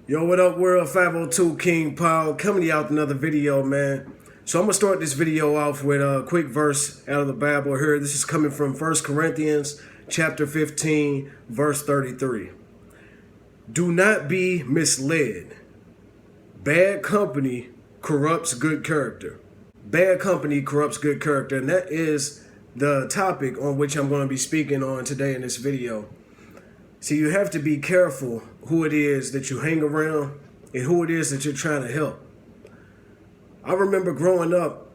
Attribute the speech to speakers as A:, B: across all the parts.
A: Yo, what up, world? 502 King Paul coming to you out with another video, man. So I'm going to start this video off with a quick verse out of the Bible here. This is coming from 1 Corinthians chapter 15, verse 33. Do not be misled. Bad company corrupts good character. Bad company corrupts good character. And that is the topic on which I'm going to be speaking on today in this video. See, you have to be careful who it is that you hang around and who it is that you're trying to help. I remember growing up,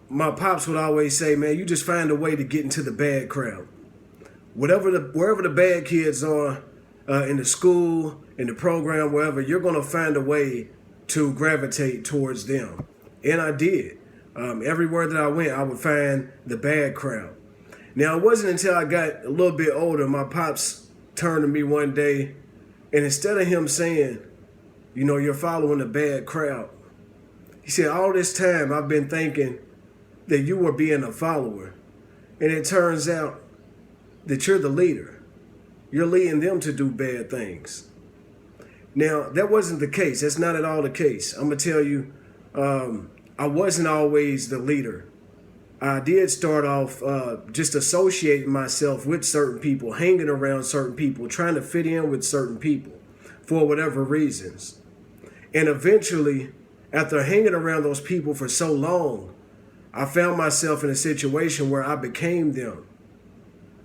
A: my pops would always say, man, you just find a way to get into the bad crowd. Wherever the bad kids are, in the school, in the program, wherever, you're going to find a way to gravitate towards them. And I did. Everywhere that I went, I would find the bad crowd. Now, it wasn't until I got a little bit older, my pops turned to me one day, and instead of him saying, you know, you're following a bad crowd, he said, all this time I've been thinking that you were being a follower, and it turns out that you're the leader. You're leading them to do bad things. Now, that wasn't the case. That's not at all the case. I'm going to tell you, I wasn't always the leader. I did start off just associating myself with certain people, hanging around certain people, trying to fit in with certain people for whatever reasons. And eventually, after hanging around those people for so long, I found myself in a situation where I became them.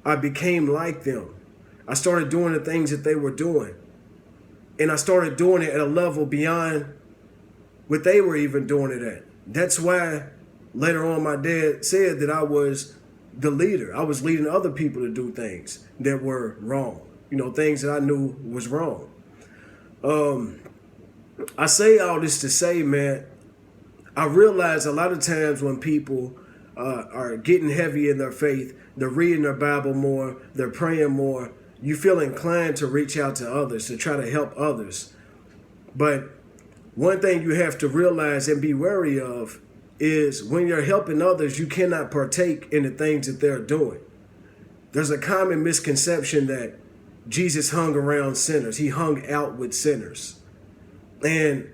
A: I became like them. I started doing the things that they were doing. And I started doing it at a level beyond what they were even doing it at. That's why later on, my dad said that I was the leader. I was leading other people to do things that were wrong. You know, things that I knew was wrong. I say all this to say, man, I realize a lot of times when people are getting heavy in their faith, they're reading their Bible more, they're praying more, you feel inclined to reach out to others, to try to help others. But one thing you have to realize and be wary of is when you're helping others, you cannot partake in the things that they're doing. There's a common misconception that Jesus hung around sinners. He hung out with sinners. And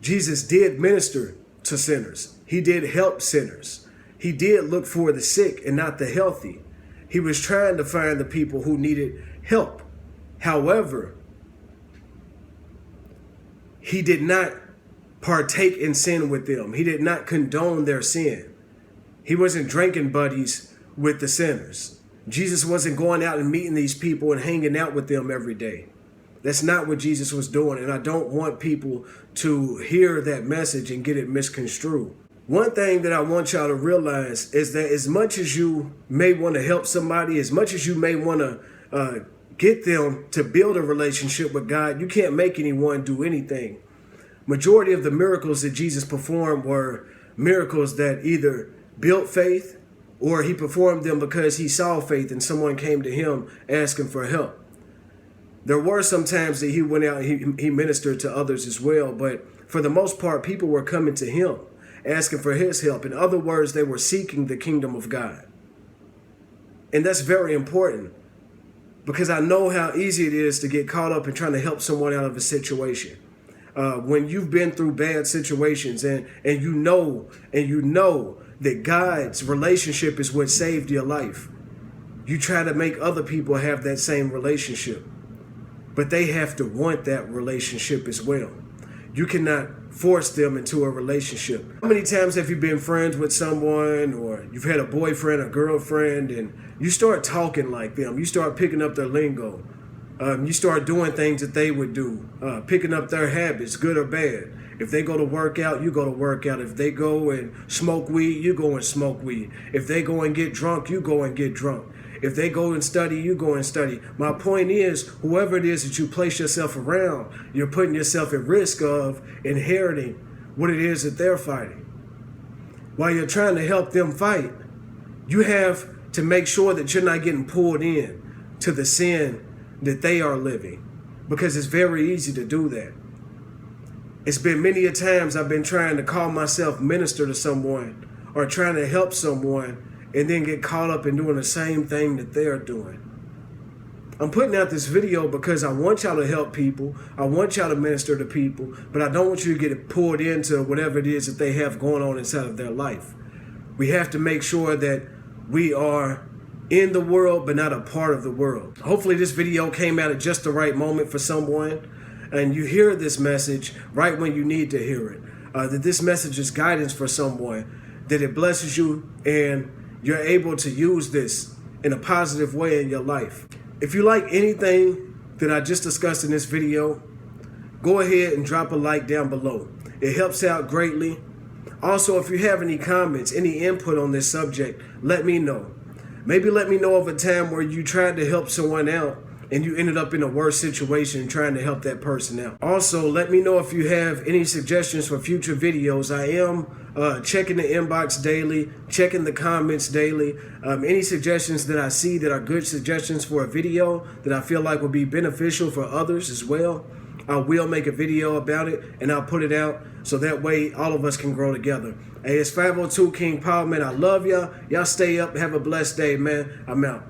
A: Jesus did minister to sinners. He did help sinners. He did look for the sick and not the healthy. He was trying to find the people who needed help. However, he did not partake in sin with them. He did not condone their sin. He wasn't drinking buddies with the sinners. Jesus wasn't going out and meeting these people and hanging out with them every day. That's not what Jesus was doing, and I don't want people to hear that message and get it misconstrued. One thing that I want y'all to realize is that as much as you may want to help somebody, as much as you may want to get them to build a relationship with God, you can't make anyone do anything. Majority of the miracles that Jesus performed were miracles that either built faith or he performed them because he saw faith and someone came to him asking for help. There were some times that he went out and he ministered to others as well, but for the most part, people were coming to him asking for his help. In other words, they were seeking the kingdom of God. And that's very important because I know how easy it is to get caught up in trying to help someone out of a situation. When you've been through bad situations and you know that God's relationship is what saved your life, you try to make other people have that same relationship, but they have to want that relationship as well. You cannot force them into a relationship. How many times have you been friends with someone, or you've had a boyfriend or girlfriend, and you start talking like them, you start picking up their lingo, you start doing things that they would do, picking up their habits, good or bad. If they go to work out, you go to work out. If they go and smoke weed, you go and smoke weed. If they go and get drunk, you go and get drunk. If they go and study, you go and study. My point is, whoever it is that you place yourself around, you're putting yourself at risk of inheriting what it is that they're fighting. While you're trying to help them fight, you have to make sure that you're not getting pulled in to the sin that they are living, because it's very easy to do that. It's been many a times I've been trying to call myself minister to someone or trying to help someone and then get caught up in doing the same thing that they're doing. I'm putting out this video because I want y'all to help people. I want y'all to minister to people, but I don't want you to get pulled into whatever it is that they have going on inside of their life. We have to make sure that we are in the world, but not a part of the world. Hopefully this video came out at just the right moment for someone, and you hear this message right when you need to hear it. That this message is guidance for someone, that it blesses you and you're able to use this in a positive way in your life. If you like anything that I just discussed in this video, go ahead and drop a like down below. It helps out greatly. Also, if you have any comments, any input on this subject, let me know. Maybe let me know of a time where you tried to help someone out and you ended up in a worse situation trying to help that person out. Also, let me know if you have any suggestions for future videos. I am checking the inbox daily, checking the comments daily. Any suggestions that I see that are good suggestions for a video that I feel like will be beneficial for others as well, I will make a video about it and I'll put it out so that way all of us can grow together. Hey, it's 502 King Paul, man. I love y'all. Y'all stay up. Have a blessed day, man. I'm out.